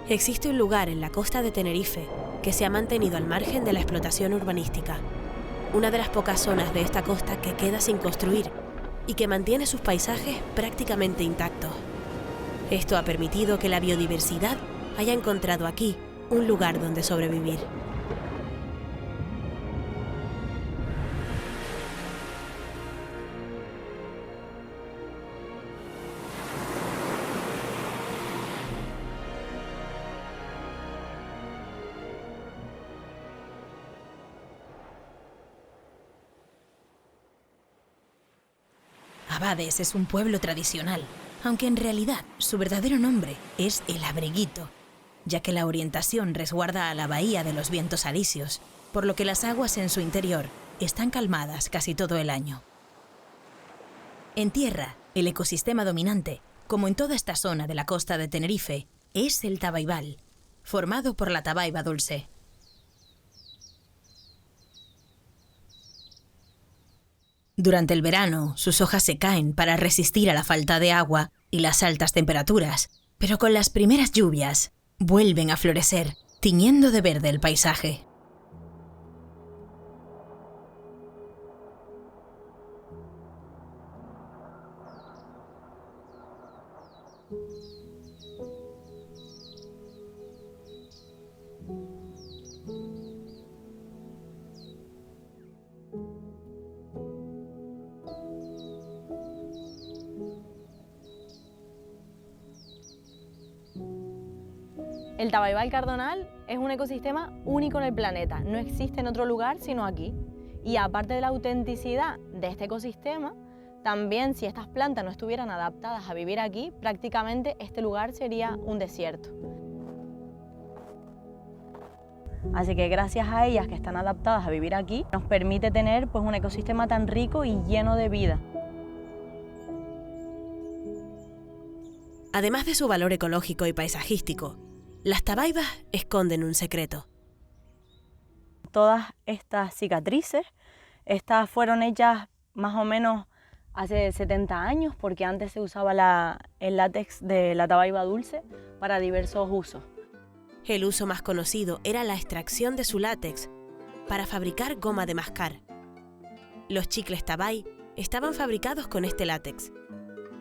Existe un lugar en la costa de Tenerife que se ha mantenido al margen de la explotación urbanística. Una de las pocas zonas de esta costa que queda sin construir y que mantiene sus paisajes prácticamente intactos. Esto ha permitido que la biodiversidad haya encontrado aquí un lugar donde sobrevivir. Abades es un pueblo tradicional, aunque en realidad su verdadero nombre es El Abreguito, ya que la orientación resguarda a la bahía de los vientos alisios, por lo que las aguas en su interior están calmadas casi todo el año. En tierra, el ecosistema dominante, como en toda esta zona de la costa de Tenerife, es el tabaibal, formado por la tabaiba dulce. Durante el verano, sus hojas se caen para resistir a la falta de agua y las altas temperaturas, pero con las primeras lluvias, vuelven a florecer, tiñendo de verde el paisaje. El tabaibal cardonal es un ecosistema único en el planeta, no existe en otro lugar sino aquí. Y aparte de la autenticidad de este ecosistema, también si estas plantas no estuvieran adaptadas a vivir aquí, prácticamente este lugar sería un desierto. Así que gracias a ellas que están adaptadas a vivir aquí, nos permite tener un ecosistema tan rico y lleno de vida. Además de su valor ecológico y paisajístico, las tabaibas esconden un secreto. Todas estas cicatrices, estas fueron hechas más o menos hace 70 años, porque antes se usaba el látex de la tabaiba dulce para diversos usos. El uso más conocido era la extracción de su látex para fabricar goma de mascar. Los chicles Tabay estaban fabricados con este látex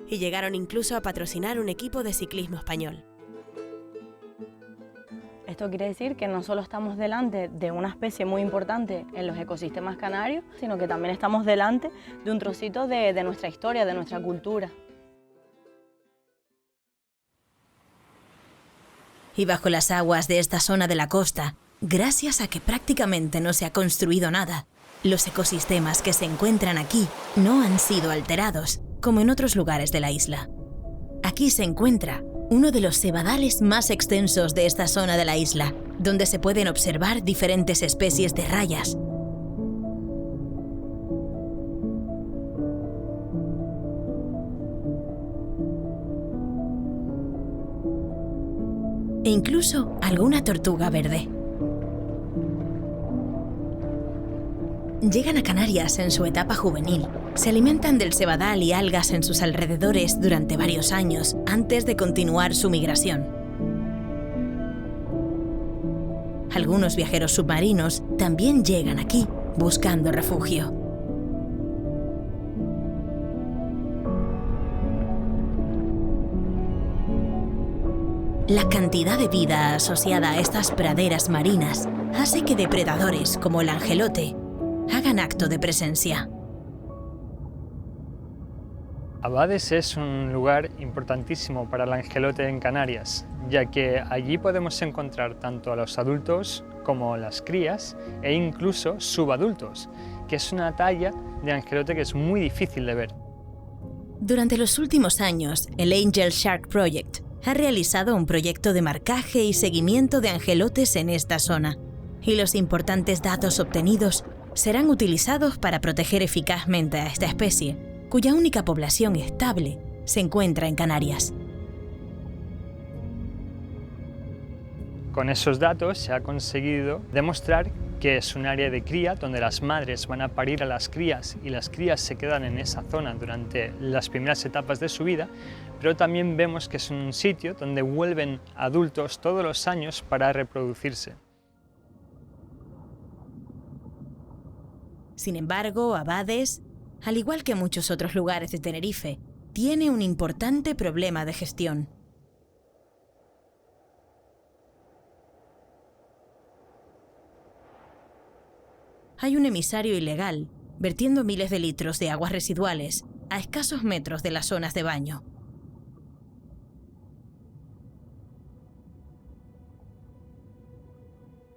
y llegaron incluso a patrocinar un equipo de ciclismo español. Esto quiere decir que no solo estamos delante de una especie muy importante en los ecosistemas canarios, sino que también estamos delante de un trocito de nuestra historia, de nuestra cultura. Y bajo las aguas de esta zona de la costa, gracias a que prácticamente no se ha construido nada, los ecosistemas que se encuentran aquí no han sido alterados, como en otros lugares de la isla. Aquí se encuentra uno de los cebadales más extensos de esta zona de la isla, donde se pueden observar diferentes especies de rayas. E incluso alguna tortuga verde. Llegan a Canarias en su etapa juvenil. Se alimentan del cebadal y algas en sus alrededores durante varios años antes de continuar su migración. Algunos viajeros submarinos también llegan aquí buscando refugio. La cantidad de vida asociada a estas praderas marinas hace que depredadores como el angelote hagan acto de presencia. Abades es un lugar importantísimo para el angelote en Canarias, ya que allí podemos encontrar tanto a los adultos como las crías e incluso subadultos, que es una talla de angelote que es muy difícil de ver. Durante los últimos años, el Angel Shark Project ha realizado un proyecto de marcaje y seguimiento de angelotes en esta zona, y los importantes datos obtenidos serán utilizados para proteger eficazmente a esta especie, cuya única población estable se encuentra en Canarias. Con esos datos se ha conseguido demostrar que es un área de cría donde las madres van a parir a las crías y las crías se quedan en esa zona durante las primeras etapas de su vida, pero también vemos que es un sitio donde vuelven adultos todos los años para reproducirse. Sin embargo, Abades, al igual que muchos otros lugares de Tenerife, tiene un importante problema de gestión. Hay un emisario ilegal vertiendo miles de litros de aguas residuales a escasos metros de las zonas de baño.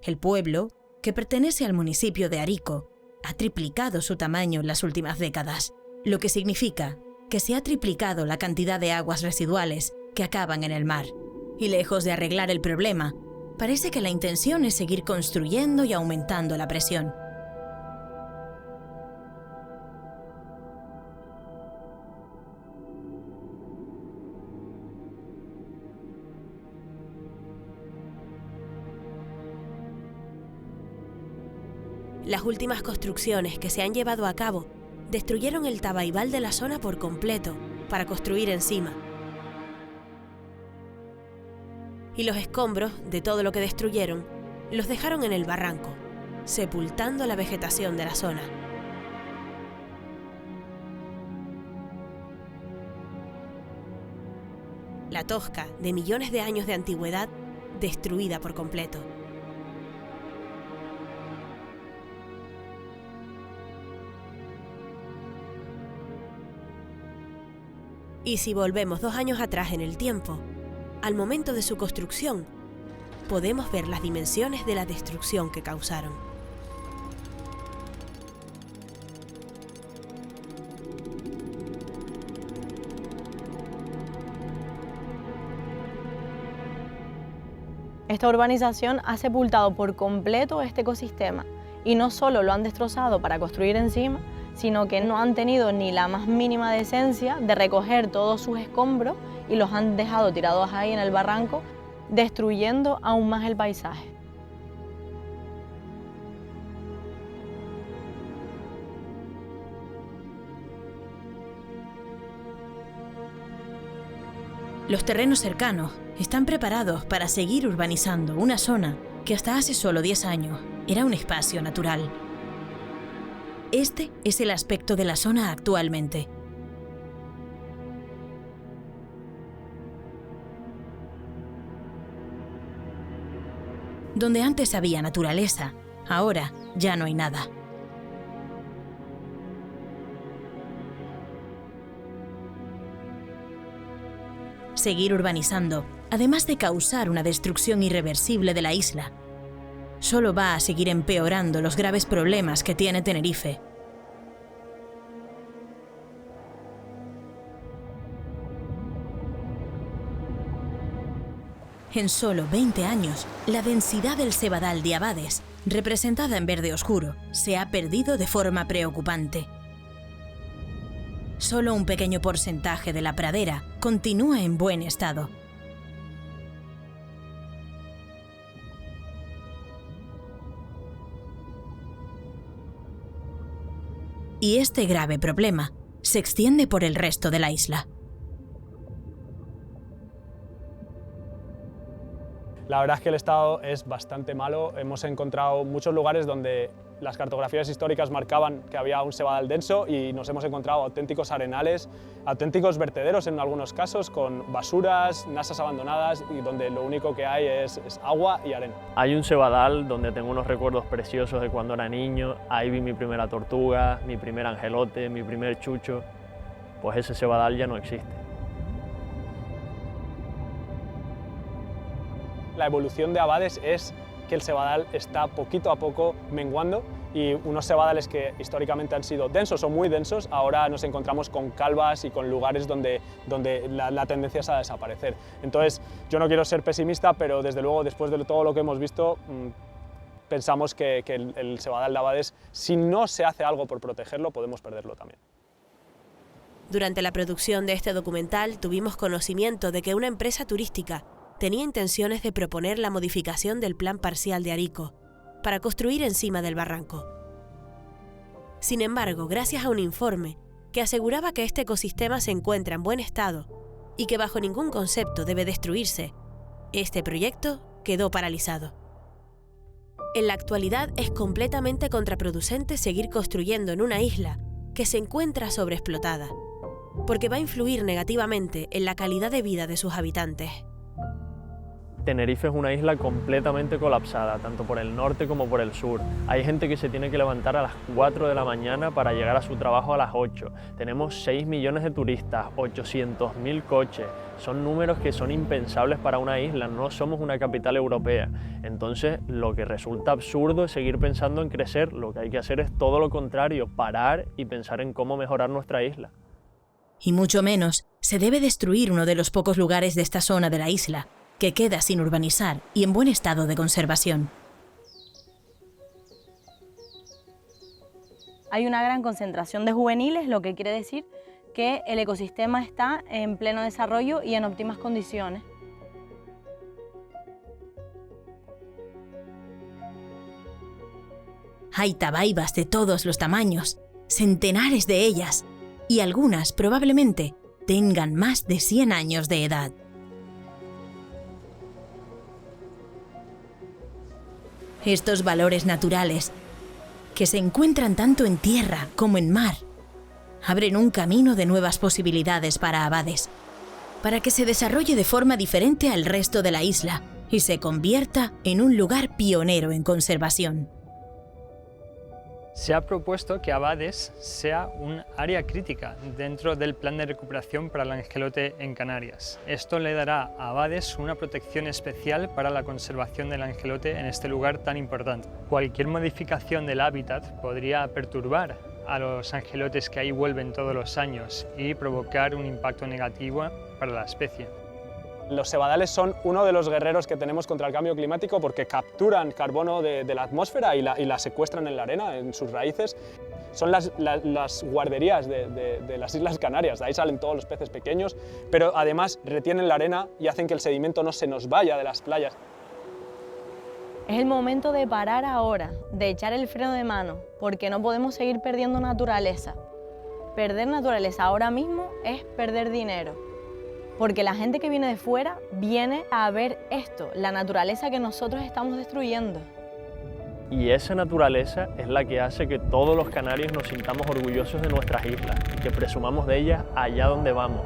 El pueblo, que pertenece al municipio de Arico, ha triplicado su tamaño en las últimas décadas, lo que significa que se ha triplicado la cantidad de aguas residuales que acaban en el mar. Y lejos de arreglar el problema, parece que la intención es seguir construyendo y aumentando la presión. Las últimas construcciones que se han llevado a cabo destruyeron el tabaibal de la zona por completo para construir encima. Y los escombros de todo lo que destruyeron los dejaron en el barranco, sepultando la vegetación de la zona. La Tosca, de millones de años de antigüedad, destruida por completo. Y si volvemos 2 años atrás en el tiempo, al momento de su construcción, podemos ver las dimensiones de la destrucción que causaron. Esta urbanización ha sepultado por completo este ecosistema y no solo lo han destrozado para construir encima, sino que no han tenido ni la más mínima decencia de recoger todos sus escombros y los han dejado tirados ahí en el barranco, destruyendo aún más el paisaje. Los terrenos cercanos están preparados para seguir urbanizando una zona que hasta hace solo 10 años era un espacio natural. Este es el aspecto de la zona actualmente. Donde antes había naturaleza, ahora ya no hay nada. Seguir urbanizando, además de causar una destrucción irreversible de la isla, solo va a seguir empeorando los graves problemas que tiene Tenerife. En solo 20 años, la densidad del cebadal de Abades, representada en verde oscuro, se ha perdido de forma preocupante. Solo un pequeño porcentaje de la pradera continúa en buen estado. Y este grave problema se extiende por el resto de la isla. La verdad es que el estado es bastante malo. Hemos encontrado muchos lugares donde las cartografías históricas marcaban que había un cebadal denso y nos hemos encontrado auténticos arenales, auténticos vertederos en algunos casos, con basuras, nasas abandonadas y donde lo único que hay es agua y arena. Hay un cebadal donde tengo unos recuerdos preciosos de cuando era niño. Ahí vi mi primera tortuga, mi primer angelote, mi primer chucho. Pues ese cebadal ya no existe. La evolución de Abades es que el cebadal está poquito a poco menguando y unos cebadales que históricamente han sido densos o muy densos, ahora nos encontramos con calvas y con lugares donde la tendencia es a desaparecer. Entonces, yo no quiero ser pesimista, pero desde luego, después de todo lo que hemos visto, pensamos que el cebadal de Abades, si no se hace algo por protegerlo, podemos perderlo también. Durante la producción de este documental tuvimos conocimiento de que una empresa turística tenía intenciones de proponer la modificación del plan parcial de Arico para construir encima del barranco. Sin embargo, gracias a un informe que aseguraba que este ecosistema se encuentra en buen estado y que bajo ningún concepto debe destruirse, este proyecto quedó paralizado. En la actualidad es completamente contraproducente seguir construyendo en una isla que se encuentra sobreexplotada, porque va a influir negativamente en la calidad de vida de sus habitantes. Tenerife es una isla completamente colapsada, tanto por el norte como por el sur. Hay gente que se tiene que levantar a las 4 de la mañana para llegar a su trabajo a las 8. Tenemos 6 millones de turistas, 800.000 coches. Son números que son impensables para una isla, no somos una capital europea. Entonces, lo que resulta absurdo es seguir pensando en crecer. Lo que hay que hacer es todo lo contrario, parar y pensar en cómo mejorar nuestra isla. Y mucho menos se debe destruir uno de los pocos lugares de esta zona de la isla que queda sin urbanizar y en buen estado de conservación. Hay una gran concentración de juveniles, lo que quiere decir que el ecosistema está en pleno desarrollo y en óptimas condiciones. Hay tabaibas de todos los tamaños, centenares de ellas, y algunas probablemente tengan más de 100 años de edad. Estos valores naturales, que se encuentran tanto en tierra como en mar, abren un camino de nuevas posibilidades para Abades, para que se desarrolle de forma diferente al resto de la isla y se convierta en un lugar pionero en conservación. Se ha propuesto que Abades sea un área crítica dentro del plan de recuperación para el angelote en Canarias. Esto le dará a Abades una protección especial para la conservación del angelote en este lugar tan importante. Cualquier modificación del hábitat podría perturbar a los angelotes que ahí vuelven todos los años y provocar un impacto negativo para la especie. Los sebadales son uno de los guerreros que tenemos contra el cambio climático porque capturan carbono de la atmósfera y la secuestran en la arena, en sus raíces. Son las guarderías de las Islas Canarias, de ahí salen todos los peces pequeños, pero además retienen la arena y hacen que el sedimento no se nos vaya de las playas. Es el momento de parar ahora, de echar el freno de mano, porque no podemos seguir perdiendo naturaleza. Perder naturaleza ahora mismo es perder dinero. Porque la gente que viene de fuera viene a ver esto, la naturaleza que nosotros estamos destruyendo. Y esa naturaleza es la que hace que todos los canarios nos sintamos orgullosos de nuestras islas y que presumamos de ellas allá donde vamos.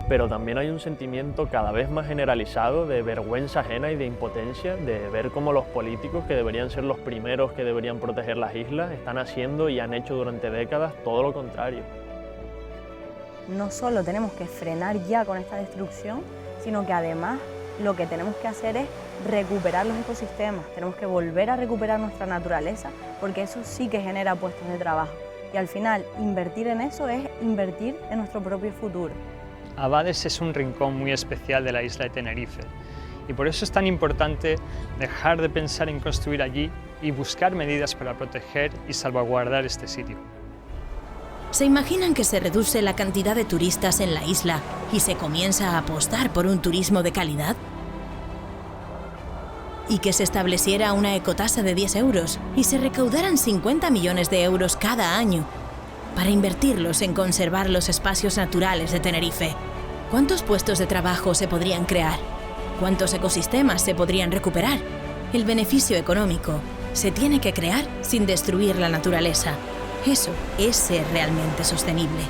Pero también hay un sentimiento cada vez más generalizado de vergüenza ajena y de impotencia, de ver cómo los políticos, que deberían ser los primeros que deberían proteger las islas, están haciendo y han hecho durante décadas todo lo contrario. No solo tenemos que frenar ya con esta destrucción, sino que además lo que tenemos que hacer es recuperar los ecosistemas, tenemos que volver a recuperar nuestra naturaleza, porque eso sí que genera puestos de trabajo. Y al final, invertir en eso es invertir en nuestro propio futuro. Abades es un rincón muy especial de la isla de Tenerife, y por eso es tan importante dejar de pensar en construir allí y buscar medidas para proteger y salvaguardar este sitio. ¿Se imaginan que se reduce la cantidad de turistas en la isla y se comienza a apostar por un turismo de calidad? ¿Y que se estableciera una ecotasa de 10 euros y se recaudaran 50 millones de euros cada año para invertirlos en conservar los espacios naturales de Tenerife? ¿Cuántos puestos de trabajo se podrían crear? ¿Cuántos ecosistemas se podrían recuperar? El beneficio económico se tiene que crear sin destruir la naturaleza. Eso es ser realmente sostenible.